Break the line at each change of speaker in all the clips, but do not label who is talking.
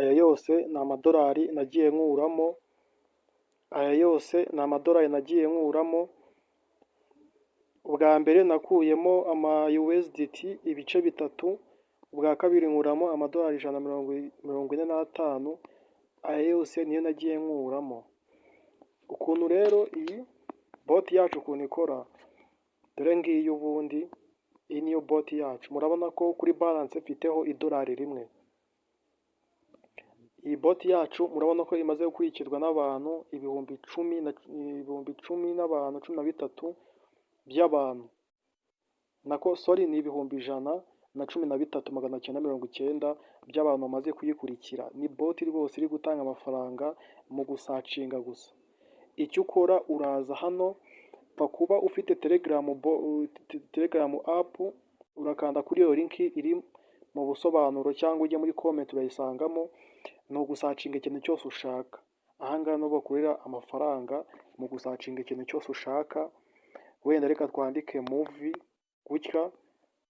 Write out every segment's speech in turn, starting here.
aya yose ni amadolari nagiye nkuramo, aya yose ni amadolari nagiye nkuramo. Ubwa mbere nakuyemo ama USDT ibice bitatu, ubwa kabiri nkuramo amadolari 145. Aya yose niyo nagiye nkuramo. Ukuntu rero iyi boti yacu ukuntu ikora, dore ngiyi ubundi, iyi niyo boti yacu. Murabona ko kuri balance mfiteho idolari rimwe. Iyi boti yacu murabona ko imaze gukurikirwa n'abantu ibihumbi 10 n'abantu 13 by'abantu. Ni ibihumbi 113,990 by'abantu bamaze kuyikurikira. Ni boti rwose iri gutanga amafaranga mu gusacinga gusa. Icyo ukora uraza hano, kuba ufite telegram app, urakanda kuri iyo link iri mu busobanuro cyangwa ujye muri comment urayisangamo. Ni ugusacinga ikintu cyose ushaka. Ahangaha niho bakorera amafaranga mu gusacinga ikintu cyose ushaka. Wenda reka twandike movie gutya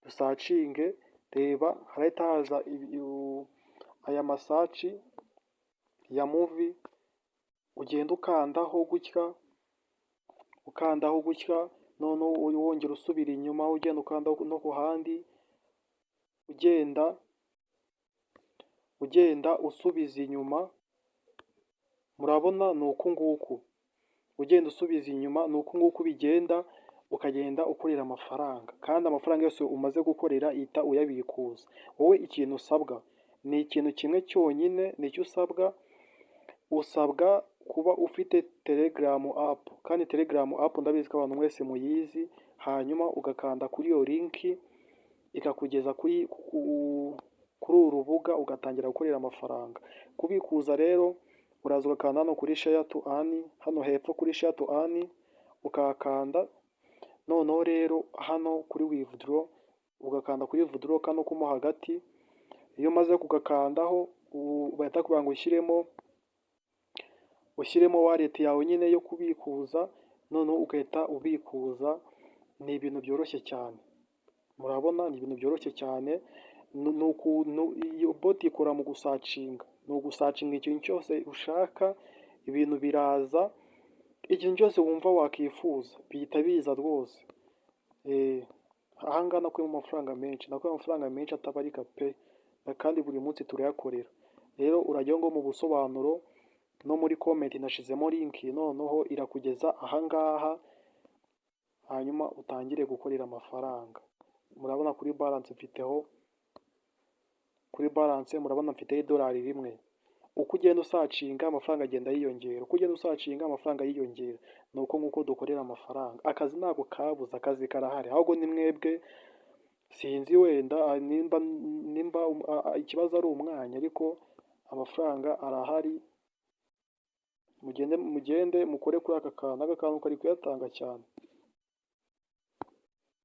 dusacinge. Reba harahita haza aya masaci ya movie, ugenda ukandaho gutya, none wongera usubira inyuma, ugenda ukandaho no ku handi, ugenda usubiza inyuma. Murabona ni uku nguku, ugenda usubiza inyuma, ni uku nguku bigenda, ukagenda ukorera amafaranga. Kandi amafaranga yose umaze gukorera ihita uyabikuza. Wowe ikintu usabwa ni ikintu kimwe cyonyine, nicyo usabwa kuba ufite telegram app. Kandi telegram app ndabizi ko abantu mwese muyizi. Hanyuma ugakanda kuri iyo link ikakugeza kuri uru rubuga, ugatangira gukorera amafaranga. Kubikuza rero uraza ugakanda hano kuri share to earn, hano hepfo kuri share to earn ukakanda. Noneho rero hano kuri withdraw ugakanda kuri withdraw kano kumo hagati. Iyo maze kugakandaho bahita kugira ngo ushyiremo wallet yawe nyine yo kubikuza. Noneho ugahita ubikuza. Ni ibintu byoroshye cyane. Murabona ni ibintu byoroshye cyane. Iyo bot ikora mu gusacinga. Ni ugusacinga ikintu cyose ushaka, ibintu biraza. Ikintu cyose wumva wakifuza bihita biza rwose. Ahangaha nakuyemo amafaranga menshi atabarika pe, kandi buri munsi turayakorera. Rero urajyaho ngo mu busobanuro no muri comment nashizemo link, noneho irakugeza ahangaha, hanyuma utangire gukorera amafaranga. Murabona kuri balance murabona mfiteho idolari rimwe. Uko ugenda usacinga amafaranga agenda yiyongera, amafaranga yiyongera. Ni uko nguko dukorera amafaranga. Akazi ntabwo kabuze, akazi karahari. Ahubwo ni mwebwe, sinzi wenda nimba ikibazo ari umwanya, ariko amafaranga arahari. Mugende mukore kuri aka kantu kari kuyatanga cyane.